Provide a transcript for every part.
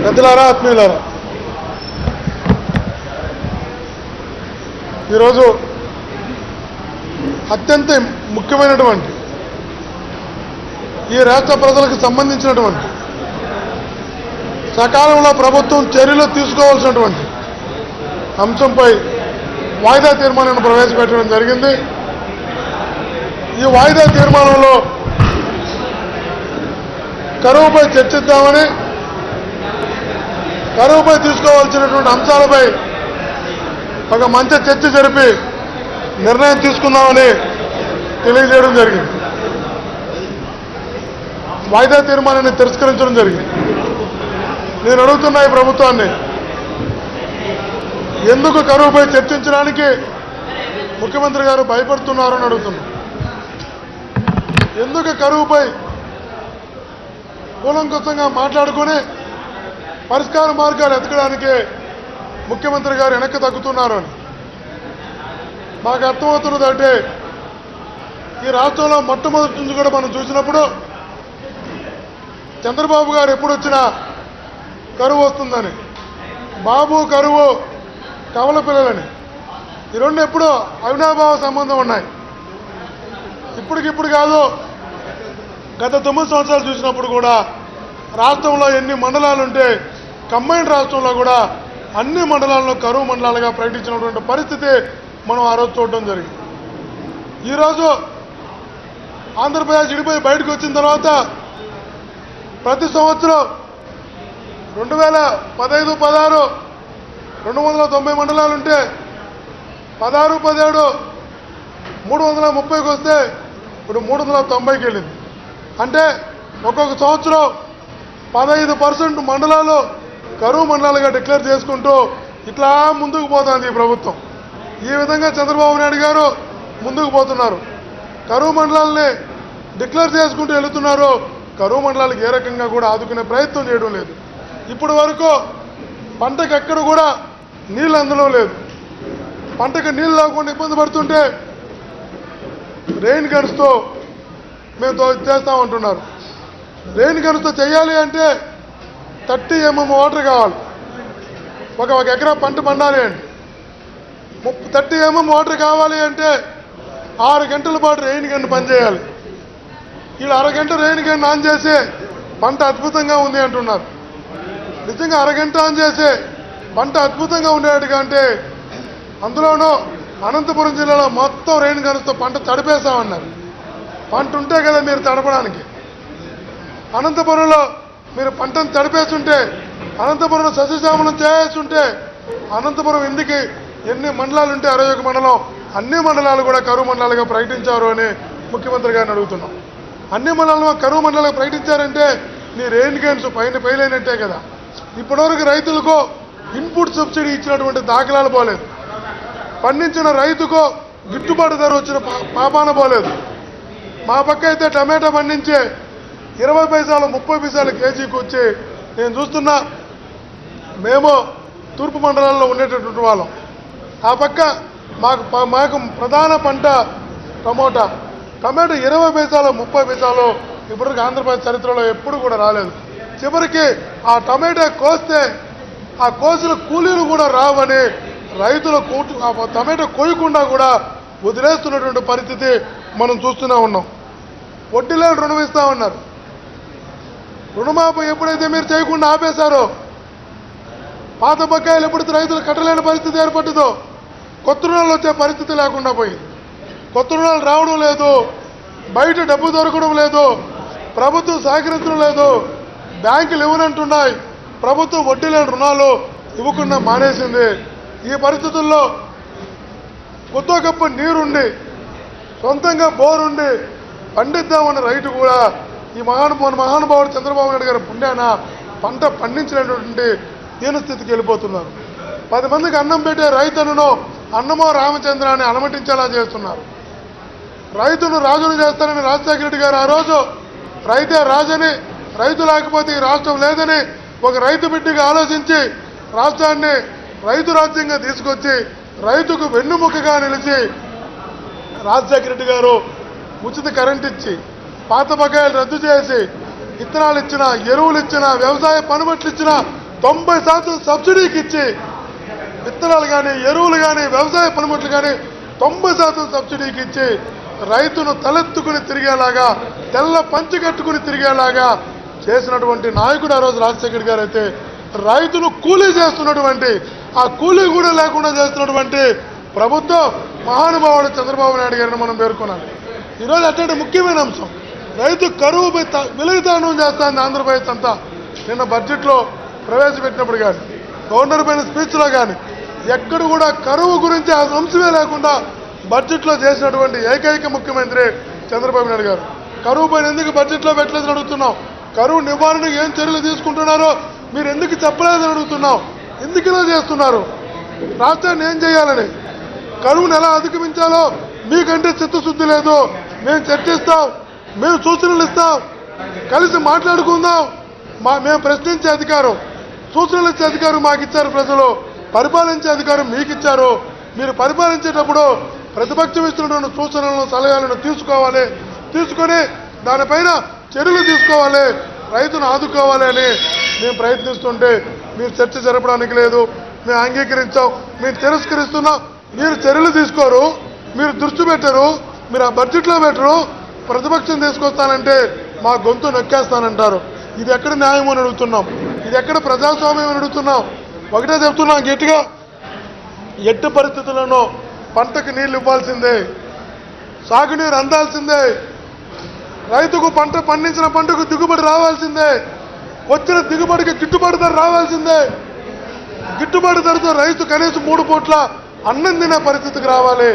పెద్దలారా, ఆత్మీయులారా, ఈరోజు అత్యంత ముఖ్యమైనటువంటి ఈ రాష్ట్ర ప్రజలకు సంబంధించినటువంటి సకాలంలో ప్రభుత్వం చర్యలు తీసుకోవాల్సినటువంటి అంశంపై వాయిదా తీర్మానాన్ని ప్రవేశపెట్టడం జరిగింది. ఈ వాయిదా తీర్మానంలో కరువుపై చర్చిద్దామని, కరువుపై తీసుకోవాల్సినటువంటి అంశాలపై ఒక మంచి చర్చ జరిపి నిర్ణయం తీసుకుందామని తెలియజేయడం జరిగింది. వాయిదా తీర్మానాన్ని తిరస్కరించడం జరిగింది. నేను అడుగుతున్నా ఈ ప్రభుత్వాన్ని, ఎందుకు కరువుపై చర్చించడానికి ముఖ్యమంత్రి గారు భయపడుతున్నారని అడుగుతున్నా. ఎందుకు కరువుపై కూలంకషంగా మాట్లాడుకుని పరిష్కార మార్గాలు ఎతకడానికి ముఖ్యమంత్రి గారు వెనక్కి తగ్గుతున్నారు అని మాకు అర్థమవుతున్నది. అంటే ఈ రాష్ట్రంలో మొట్టమొదటి నుంచి కూడా మనం చూసినప్పుడు చంద్రబాబు గారు ఎప్పుడు వచ్చినా కరువు వస్తుందని, బాబు కరువు కవల పిల్లలని, ఈ రెండు ఎప్పుడూ అవినాభావ సంబంధం ఉన్నాయి. ఇప్పటికిప్పుడు కాదు, గత 9 సంవత్సరాలు చూసినప్పుడు కూడా రాష్ట్రంలో ఎన్ని మండలాలుంటే కంబైన్డ్ రాష్ట్రంలో కూడా అన్ని మండలాలను కరువు మండలాలుగా ప్రకటించినటువంటి పరిస్థితి మనం ఆ రోజు చూడడం జరిగింది. ఈరోజు ఆంధ్రప్రదేశ్ విడిపోయి బయటకు వచ్చిన తర్వాత ప్రతి సంవత్సరం 2015-16 290 మండలాలుంటే 16-17 330కి వస్తే ఇప్పుడు 390కి వెళ్ళింది. అంటే ఒక్కొక్క సంవత్సరం 15% మండలాలు కరువు మండలాలుగా డిక్లేర్ చేసుకుంటూ ఇట్లా ముందుకు పోతుంది ఈ ప్రభుత్వం. ఈ విధంగా చంద్రబాబు నాయుడు గారు ముందుకు పోతున్నారు. కరువు మండలాలని డిక్లేర్ చేసుకుంటూ వెళుతున్నారు. కరువు మండలాలకు ఏ రకంగా కూడా ఆదుకునే ప్రయత్నం చేయడం లేదు. ఇప్పటి వరకు పంటకు ఎక్కడ కూడా నీళ్ళు అందడం లేదు. పంటకు నీళ్ళు లేకుండా ఇబ్బంది పడుతుంటే రెయిన్ గన్స్తో మేము చేస్తామంటున్నారు. రెయిన్ గన్స్తో చేయాలి అంటే 30 mm వాటర్ కావాలి. ఒక ఎకరా పంట పండాలి అంటే 30 mm వాటర్ కావాలి అంటే 6 గంటల పాటు రెయిన్ గన్ పనిచేయాలి. వీళ్ళు అరగంట రెయిన్ గన్ ఆన్ చేసి పంట అద్భుతంగా ఉంది అంటున్నారు. నిజంగా అరగంట ఆన్ చేసి పంట అద్భుతంగా ఉండేట్టుగా అంటే అందులోనూ అనంతపురం జిల్లాలో మొత్తం రెయిన్ గన్స్తో పంట తడిపేశామన్నారు. పంట ఉంటే కదా మీరు తడపడానికి. అనంతపురంలో మీరు పంటను తడిపేస్తుంటే, అనంతపురంలో సస్యశ్యామలం చేస్తుంటే, అనంతపురం ఎందుకు ఎన్ని మండలాలు ఉంటే 61 మండలం, అన్ని మండలాలు కూడా కరువు మండలాలుగా ప్రకటించారు అని ముఖ్యమంత్రి గారిని అడుగుతున్నాం. అన్ని మండలాలు కరువు మండలాలుగా ప్రకటించారంటే నీ రెయిన్ గన్స్ పైలైనట్టే కదా. ఇప్పటివరకు రైతులకు ఇన్పుట్ సబ్సిడీ ఇచ్చినటువంటి దాఖలాలు పోలేదు. పండించిన రైతుకు గిట్టుబాటు ధర వచ్చిన పాపాన పోలేదు. మా పక్క అయితే టమాటా పండించే 20 పైసలు 30 పైసలు కేజీకి వచ్చి నేను చూస్తున్నా. మేము తూర్పు మండలాల్లో ఉండేటటువంటి వాళ్ళం. ఆ పక్క మాకు ప్రధాన పంట టమోటా 20 పైసలు 30 పైసలు ఇప్పటికి ఆంధ్రప్రదేశ్ చరిత్రలో ఎప్పుడు కూడా రాలేదు. చివరికి ఆ టమాటా కోస్తే ఆ కోసిన కూలీలు కూడా రావని రైతులు టమాటా కోయకుండా కూడా వదిలేస్తున్నటువంటి పరిస్థితి మనం చూస్తూనే ఉన్నాం. వడ్డీలో రుణం ఇస్తామన్నారు. రుణమాఫీ ఎప్పుడైతే మీరు చేయకుండా ఆపేశారో, పాత బకాయిలు ఎప్పుడైతే రైతులు కట్టలేని పరిస్థితి ఏర్పడ్డదో, కొత్త రుణాలు వచ్చే పరిస్థితి లేకుండా పోయింది. కొత్త రుణాలు రావడం లేదు, బయట డబ్బు దొరకడం లేదు, ప్రభుత్వం సహకరించడం లేదు, బ్యాంకులు ఇవ్వనంటున్నాయి, ప్రభుత్వం వడ్డీ లేని రుణాలు ఇవ్వకుండా మానేసింది. ఈ పరిస్థితుల్లో కొత్త గొప్ప నీరుండి సొంతంగా బోరుండి పండిద్దామన్న రైతు కూడా ఈ మహానుభావుడు చంద్రబాబు నాయుడు గారి పుణ్యాన పంట పండించినటువంటి దీనస్థితికి వెళ్ళిపోతున్నారు. 10 మందికి అన్నం పెట్టే రైతులను అన్నమో రామచంద్ర అని అనుమతించేలా చేస్తున్నారు. రైతును రాజును చేస్తారని రాజశేఖర రెడ్డి గారు ఆ రోజు రైతే రాజని, రైతు లేకపోతే ఈ రాష్ట్రం లేదని ఒక రైతు బిడ్డగా ఆలోచించి రాష్ట్రాన్ని రైతు రాజ్యంగా తీసుకొచ్చి రైతుకు వెన్నుముకగా నిలిచి రాజశేఖర రెడ్డి గారు ఉచిత కరెంట్ ఇచ్చి పాత బకాయిలు రద్దు చేసి విత్తనాలు ఇచ్చిన, ఎరువులు ఇచ్చిన, వ్యవసాయ పనిముట్లు ఇచ్చిన 90% సబ్సిడీకి ఇచ్చి విత్తనాలు కానీ ఎరువులు కానీ వ్యవసాయ పనిముట్లు కానీ 90% సబ్సిడీకి ఇచ్చి రైతును తలెత్తుకుని తిరిగేలాగా తెల్ల పంచి కట్టుకుని తిరిగేలాగా చేసినటువంటి నాయకుడు ఆ రోజు రాజశేఖర్ గారు అయితే రైతును కూలీ చేస్తున్నటువంటి ఆ కూలీ కూడా లేకుండా చేస్తున్నటువంటి ప్రభుత్వం మహానుభావుడు చంద్రబాబు నాయుడు గారిని మనం పేర్కొనాలి. ఈరోజు అటువంటి ముఖ్యమైన అంశం రైతు కరువు విలుగుతానం చేస్తుంది ఆంధ్రప్రదేశ్ అంతా. నిన్న బడ్జెట్లో ప్రవేశపెట్టినప్పుడు కానీ గవర్నర్ పైన స్పీచ్లో కానీ ఎక్కడ కూడా కరువు గురించి ఆ అంశమే లేకుండా బడ్జెట్లో చేసినటువంటి ఏకైక ముఖ్యమంత్రి చంద్రబాబు నాయుడు గారు. కరువు పైన ఎందుకు బడ్జెట్లో పెట్టలేదని అడుగుతున్నాం. కరువు నివారణకు ఏం చర్యలు తీసుకుంటున్నారో మీరు ఎందుకు చెప్పలేదని అడుగుతున్నాం. ఎందుకు ఇలా చేస్తున్నారు? రాష్ట్రాన్ని ఏం చేయాలని, కరువును ఎలా అధిగమించాలో మీకంటే చిత్తశుద్ధి లేదు. మేము చర్చిస్తాం, మేము సూచనలు ఇస్తాం, కలిసి మాట్లాడుకుందాం. మేము ప్రశ్నించే అధికారం, సూచనలు ఇచ్చే అధికారం మాకు ఇచ్చారు ప్రజలు, పరిపాలించే అధికారం మీకు ఇచ్చారు. మీరు పరిపాలించేటప్పుడు ప్రతిపక్షం ఇస్తున్నటువంటి సూచనలను సలహాలను తీసుకోవాలి, తీసుకొని దానిపైన చర్యలు తీసుకోవాలి, రైతును ఆదుకోవాలి అని మేము ప్రయత్నిస్తుంటే మీరు చర్చ జరపడానికి లేదు. మేము అంగీకరించాం, మీరు తిరస్కరిస్తున్నాం. మీరు చర్యలు తీసుకోరు, మీరు దృష్టి పెట్టరు, మీరు ఆ బడ్జెట్లో పెట్టరు. ప్రతిపక్షం తీసుకొస్తానంటే మా గొంతు నొక్కేస్తానంటారు. ఇది ఎక్కడ న్యాయం అని అడుగుతున్నాం, ఇది ఎక్కడ ప్రజాస్వామ్యం అని అడుగుతున్నాం. ఒకటే చెప్తున్నాం గట్టిగా, ఎట్టి పరిస్థితులను పంటకు నీళ్లు ఇవ్వాల్సిందే, సాగునీరు అందాల్సిందే, రైతుకు పంట పండించిన పంటకు దిగుబడి రావాల్సిందే, వచ్చిన దిగుబడికి గిట్టుబాటు ధర రావాల్సిందే. గిట్టుబాటు ధరతో రైతు కనీసం 3 పూట్ల అన్నం తినే పరిస్థితికి రావాలి.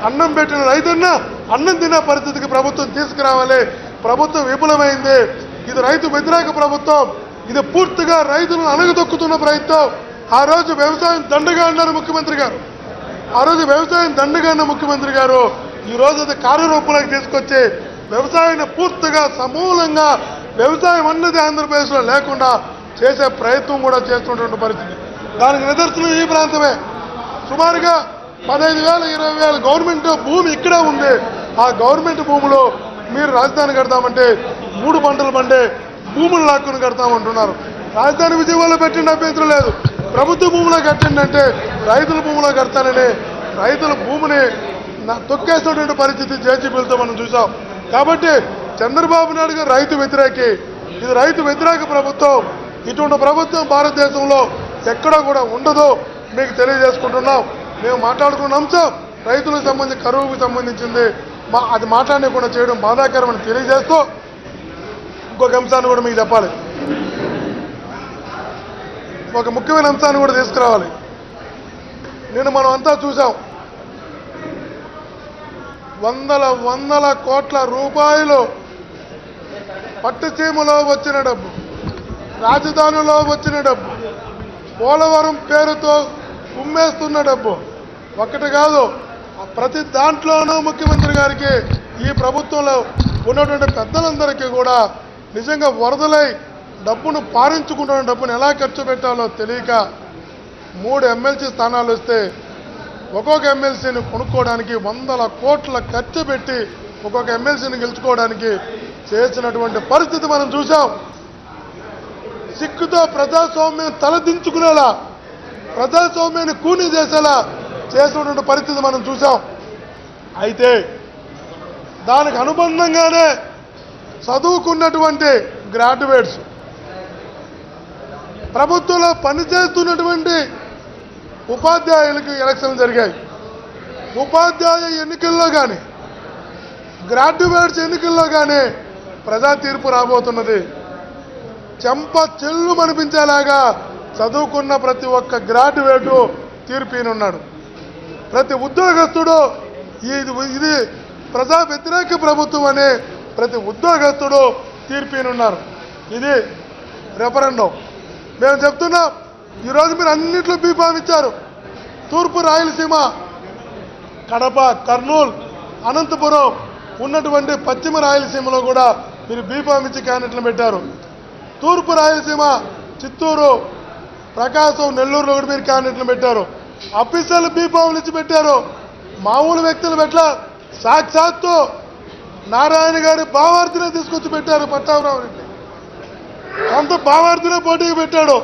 అన్నం పెట్టిన రైతన్నా అన్నం తినే పరిస్థితికి ప్రభుత్వం తీసుకురావాలి. ప్రభుత్వం విఫలమైంది. ఇది రైతు వ్యతిరేక ప్రభుత్వం. ఇది పూర్తిగా రైతులను అణగదొక్కుతున్న ప్రయత్నం. ఆ రోజు వ్యవసాయం దండగా అన్నారు ముఖ్యమంత్రి గారు. ఆ రోజు వ్యవసాయం దండగా అన్న ముఖ్యమంత్రి గారు ఈ రోజు అది కార్యరూపంలోకి తీసుకొచ్చి వ్యవసాయాన్ని పూర్తిగా సమూలంగా వ్యవసాయం అన్నది ఆంధ్రప్రదేశ్లో లేకుండా చేసే ప్రయత్నం కూడా చేస్తున్నటువంటి పరిస్థితి. దానికి నిదర్శనం ఈ ప్రాంతమే. సుమారుగా 15,000 20,000 గవర్నమెంట్ భూమి ఇక్కడే ఉంది. ఆ గవర్నమెంట్ భూమిలో మీరు రాజధాని కడతామంటే 3 పంటలు పండే భూములు లాక్కుని కడతామంటున్నారు. రాజధాని విజయవాడలో పెట్టిన అభ్యంతరం లేదు, ప్రభుత్వ భూమిలో కట్టిందంటే రైతుల భూమిలో కడతానని రైతుల భూమిని తొక్కేసినటువంటి పరిస్థితి జేజీబీలతో మనం చూసాం. కాబట్టి చంద్రబాబు నాయుడు గారు రైతు వ్యతిరేకి. ఇది రైతు వ్యతిరేక ప్రభుత్వం. ఇటువంటి ప్రభుత్వం భారతదేశంలో ఎక్కడా కూడా ఉండదు మీకు తెలియజేసుకుంటున్నాం. మేము మాట్లాడుకున్న అంశం రైతులకు సంబంధించి కరువుకు సంబంధించింది. అది మాట్లాడకుండా చేయడం బాధాకరమని తెలియజేస్తూ ఇంకొక అంశాన్ని కూడా మీకు చెప్పాలి. ఒక ముఖ్యమైన అంశాన్ని కూడా తీసుకురావాలి. నేను మనం అంతా చూసాం, వందల కోట్ల రూపాయలు పట్టుసీమలో వచ్చిన డబ్బు, రాజధానిలో వచ్చిన డబ్బు, పోలవరం పేరుతో కుమ్మేస్తున్న డబ్బు ఒక్కటి కాదు, ప్రతి దాంట్లోనూ ముఖ్యమంత్రి గారికి ఈ ప్రభుత్వంలో ఉన్నటువంటి పెద్దలందరికీ కూడా నిజంగా వరదలై డబ్బును పారించుకుంటున్న డబ్బును ఎలా ఖర్చు పెట్టాలో తెలియక 3 ఎమ్మెల్సీ స్థానాలు వస్తే ఒక్కొక్క ఎమ్మెల్సీని కొనుక్కోవడానికి 100 కోట్ల ఖర్చు పెట్టి ఒక్కొక్క ఎమ్మెల్సీని గెలుచుకోవడానికి చేసినటువంటి పరిస్థితి మనం చూసాం. సిగ్గుతో ప్రజాస్వామ్యం తలదించుకునేలా, ప్రజాస్వామ్యాన్ని కూనీ చేసేలా చేసినటువంటి పరిస్థితి మనం చూసాం. అయితే దానికి అనుబంధంగానే చదువుకున్నటువంటి గ్రాడ్యుయేట్స్, ప్రభుత్వంలో పనిచేస్తున్నటువంటి ఉపాధ్యాయులకు ఎలక్షన్లు జరిగాయి. ఉపాధ్యాయ ఎన్నికల్లో కానీ గ్రాడ్యుయేట్స్ ఎన్నికల్లో కానీ ప్రజా తీర్పు రాబోతున్నది. చెంప చెల్లు అనిపించేలాగా చదువుకున్న ప్రతి ఒక్క గ్రాడ్యుయేటు తీర్పినున్నాడు. ప్రతి ఉద్యోగస్తుడు ఇది ప్రజా వ్యతిరేక ప్రభుత్వం అనే ప్రతి ఉద్యోగస్తుడు తీర్పినున్నారు. ఇది రెఫరెండం. మేము చెప్తున్నాం, ఈరోజు మీరు అన్నింటిలో బీఫామ్ ఇచ్చారు. తూర్పు రాయలసీమ, కడప, కర్నూలు, అనంతపురం ఉన్నటువంటి పశ్చిమ రాయలసీమలో కూడా మీరు బీఫామ్ ఇచ్చి క్యాండిడేట్లు పెట్టారు. తూర్పు రాయలసీమ, చిత్తూరు, ప్రకాశం, నెల్లూరులో కూడా మీరు క్యాండిడేట్లు పెట్టారు. అఫీసర్లు బీఫామ్లు ఇచ్చి పెట్టారు. మామూలు వ్యక్తులు పెట్టలా, సాక్షాత్తు నారాయణ గారి భావార్థినే తీసుకొచ్చి పెట్టారు. పట్టాభరావు రెడ్డి సొంత భావార్థినే పోటీకి పెట్టాడు.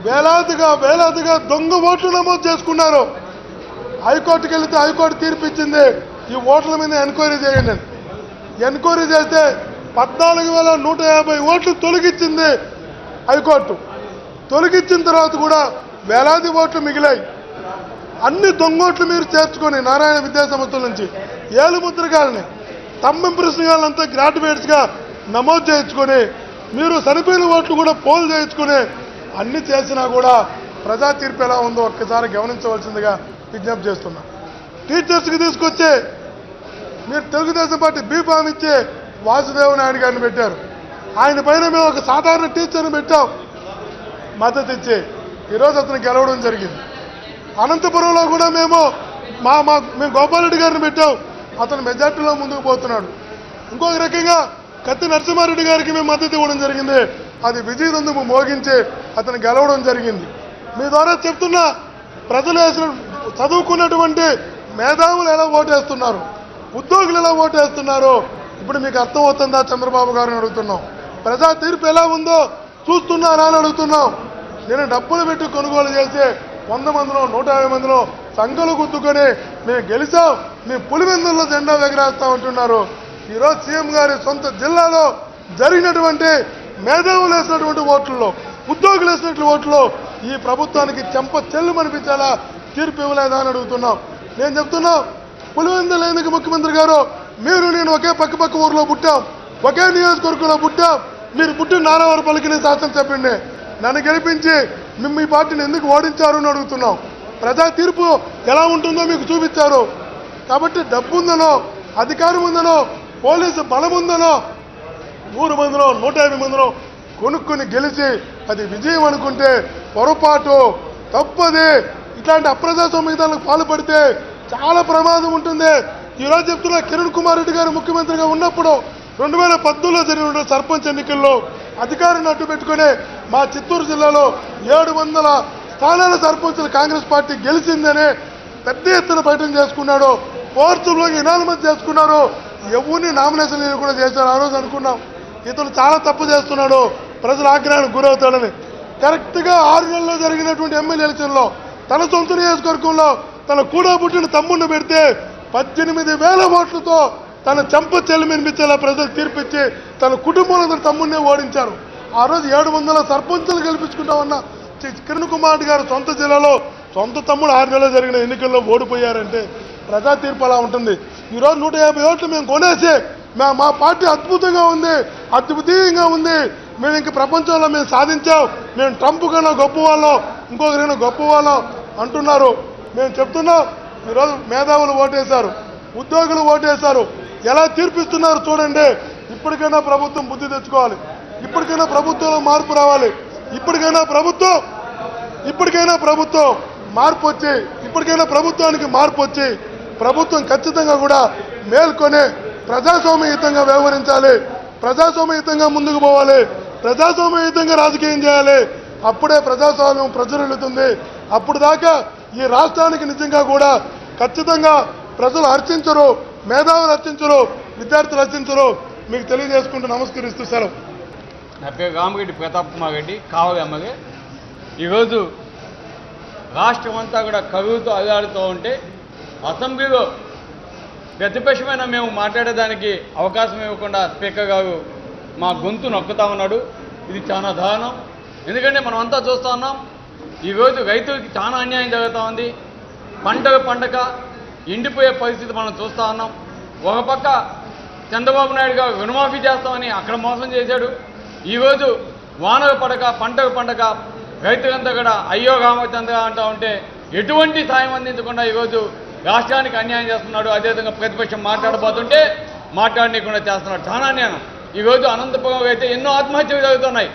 వేలాదిగా దొంగ ఓట్లు నమోదు చేసుకున్నారు. హైకోర్టుకి వెళితే హైకోర్టు తీర్పు ఇచ్చింది, ఈ ఓట్ల మీద ఎంక్వైరీ చేయండి. ఎంక్వైరీ చేస్తే 14,150 ఓట్లు తొలగించింది హైకోర్టు. తొలగించిన తర్వాత కూడా వేలాది ఓట్లు మిగిలాయి. అన్ని దొంగోట్లు మీరు చేర్చుకొని నారాయణ విద్యా సంస్థల నుంచి ఏలుముద్రగాలని తమ్మిం ప్రశ్నగాలంతా గ్రాడ్యుయేట్స్గా నమోదు చేయించుకొని మీరు సరిపోయిన ఓట్లు కూడా పోల్ చేయించుకుని అన్ని చేసినా కూడా ప్రజా తీర్పు ఎలా ఉందో ఒక్కసారి గమనించవలసిందిగా విజ్ఞప్తి చేస్తున్నా. టీచర్స్కి తీసుకొచ్చి మీరు తెలుగుదేశం పార్టీ బీఫామ్ ఇచ్చి వాసుదేవ నాయుడు గారిని పెట్టారు. ఆయన పైన మేము ఒక సాధారణ టీచర్ని పెట్టాం, మద్దతు ఇచ్చి ఈరోజు అతను గెలవడం జరిగింది. అనంతపురంలో కూడా మేము గోపాలరెడ్డి గారిని పెట్టాం, అతను మెజార్టీలో ముందుకు పోతున్నాడు. ఇంకొక రకంగా కత్తి నరసింహారెడ్డి గారికి మేము మద్దతు ఇవ్వడం జరిగింది, అది విజయదుందుము మోగించి అతను గెలవడం జరిగింది. మీ ద్వారా చెప్తున్నా, ప్రజలు వేసిన చదువుకున్నటువంటి మేధావులు ఎలా ఓటేస్తున్నారు, ఉద్యోగులు ఎలా ఓటేస్తున్నారు ఇప్పుడు మీకు అర్థమవుతుందా చంద్రబాబు గారిని అడుగుతున్నాం. ప్రజా తీర్పు ఎలా ఉందో చూస్తున్నారా అని అడుగుతున్నాం. నేను డబ్బులు పెట్టి కొనుగోలు చేసి 100 మందిలో 150 మందిలో సంఖ్యలు గుద్దుకొని మేము గెలిచాం, మీ పులివెందుల్లో జెండా ఎగరేస్తాం అంటున్నారు. ఈరోజు సీఎం గారి సొంత జిల్లాలో జరిగినటువంటి మేధావులు వేసినటువంటి ఓట్లలో, ఉద్యోగులు వేసినటువంటి ఓట్లు ఈ ప్రభుత్వానికి చెంప చెల్లు అనిపించేలా తీర్పు ఇవ్వలేదా అని అడుగుతున్నాం. నేను చెప్తున్నా, పులివెందులు ఎందుకు ముఖ్యమంత్రి గారు మీరు నేను ఒకే పక్క ఊర్లో పుట్టాం, ఒకే నియోజకవర్గంలో పుట్టాం, మీరు పుట్టిన నారావారిపల్లికి శాసనం చెప్పండి, నన్ను గెలిపించి మీ పార్టీని ఎందుకు ఓడించారు అని అడుగుతున్నాం. ప్రజా తీర్పు ఎలా ఉంటుందో మీకు చూపించారు. కాబట్టి డబ్బు ఉందనో, అధికారం ఉందనో, పోలీసు బలం ఉందనో 100 మందిలో 150 మందిలో కొనుక్కొని గెలిచి అది విజయం అనుకుంటే పొరపాటు, తప్పది. ఇట్లాంటి అప్రజాస్వామ్యాలకు పాల్పడితే చాలా ప్రమాదం ఉంటుంది. ఈరోజు చెప్తున్నా, కిరణ్ కుమార్ రెడ్డి గారు ముఖ్యమంత్రిగా ఉన్నప్పుడు 2018లో జరిగిన సర్పంచ్ ఎన్నికల్లో అధికారాన్ని అడ్డు పెట్టుకుని మా చిత్తూరు జిల్లాలో 700 స్థానాల సర్పంచులు కాంగ్రెస్ పార్టీ గెలిచిందని పెద్ద ఎత్తున ప్రకటన చేసుకున్నాడు. ఫోర్స్లో ఎనాలిమస్ చేసుకున్నారు, ఎవరిని నామినేషన్ కూడా చేశారు. ఆ రోజు అనుకున్నాం ఇతను చాలా తప్పు చేస్తున్నాడు, ప్రజల ఆగ్రహానికి గురవుతాడని. కరెక్ట్గా 6 నెలల్లో జరిగినటువంటి ఎమ్మెల్యే ఎలక్షన్లో తన సొంత నియోజకవర్గంలో తన కూడా పుట్టిన తమ్ముడిని పెడితే 18,000 ఓట్లతో తన చెంప చెల్లిమినిపించేలా ప్రజలు తీర్పిచ్చి తన కుటుంబంలో తన తమ్ముడినే ఓడించారు. ఆ రోజు 700 సర్పంచులు గెలిపించుకుంటామన్న కిరణ్ కుమార్ రెడ్డి గారు సొంత జిల్లాలో సొంత తమ్ముడు 6 నెలల్లో జరిగిన ఎన్నికల్లో ఓడిపోయారంటే ప్రజా తీర్పు అలా ఉంటుంది. ఈరోజు 150 ఓట్లు మేము కొనేసి మా పార్టీ అద్భుతంగా ఉంది, అద్వితీయంగా ఉంది, మేము ఇంక ప్రపంచంలో మేము సాధించాం, మేము ట్రంప్ కన్నా గొప్ప వాళ్ళం, ఇంకొకరైనా గొప్ప వాళ్ళం అంటున్నారు. మేము చెప్తున్నాం, ఈరోజు మేధావులు ఓటేశారు, ఉద్యోగులు ఓటేశారు, ఎలా తీర్పిస్తున్నారు చూడండి. ఇప్పటికైనా ప్రభుత్వం బుద్ధి తెచ్చుకోవాలి, ఇప్పటికైనా ప్రభుత్వంలో మార్పు రావాలి, ఇప్పటికైనా ప్రభుత్వం మార్పు వచ్చి, ఇప్పటికైనా ప్రభుత్వానికి మార్పు వచ్చి ప్రభుత్వం ఖచ్చితంగా కూడా మేల్కొని ప్రజాస్వామ్యయుతంగా వ్యవహరించాలి, ప్రజాస్వామ్యయుతంగా ముందుకు పోవాలి, ప్రజాస్వామ్యయుతంగా రాజకీయం చేయాలి. అప్పుడే ప్రజాస్వామ్యం ప్రజ్వరిల్లుతుంది. అప్పుడు దాకా ఈ రాష్ట్రానికి నిజంగా కూడా ఖచ్చితంగా ప్రజలు హర్షించరు, మేధావులు హర్షించరు, విద్యార్థులు హర్షించరు. మీకు తెలియజేసుకుంటూ నమస్కరిస్తూ సెలవు. నా పేరు రామరెడ్డి ప్రతాప్ కుమార్ రెడ్డి, కావలి అమ్మగే. ఈరోజు రాష్ట్రం అంతా కూడా కరువుతో అల్లాడుతూ ఉంటే అసెంబ్లీలో ప్రతిపక్షమైన మేము మాట్లాడేదానికి అవకాశం ఇవ్వకుండా స్పీకర్ గారు మా గొంతు నొక్కుతా ఉన్నాడు. ఇది చాలా దారుణం. ఎందుకంటే మనం అంతా చూస్తూ ఉన్నాం, ఈరోజు రైతులకి చాలా అన్యాయం జరుగుతూ ఉంది. పండగ ఎండిపోయే పరిస్థితి మనం చూస్తూ ఉన్నాం. ఒక పక్క చంద్రబాబు నాయుడు గారు రుణమాఫీ చేస్తామని అక్కడ మోసం చేశాడు. ఈరోజు వానలు పడక పండగ రైతులంతా కూడా అయ్యో రామచంద్ర అంటూ ఉంటే ఎటువంటి సాయం అందించకుండా ఈరోజు రాష్ట్రానికి అన్యాయం చేస్తున్నాడు. అదేవిధంగా ప్రతిపక్షం మాట్లాడబోతుంటే మాట్లాడనీయకుండా చేస్తున్నాడు. చాలా అన్యాయం. ఈరోజు అనంతపురం అయితే ఎన్నో ఆత్మహత్యలు జరుగుతున్నాయి.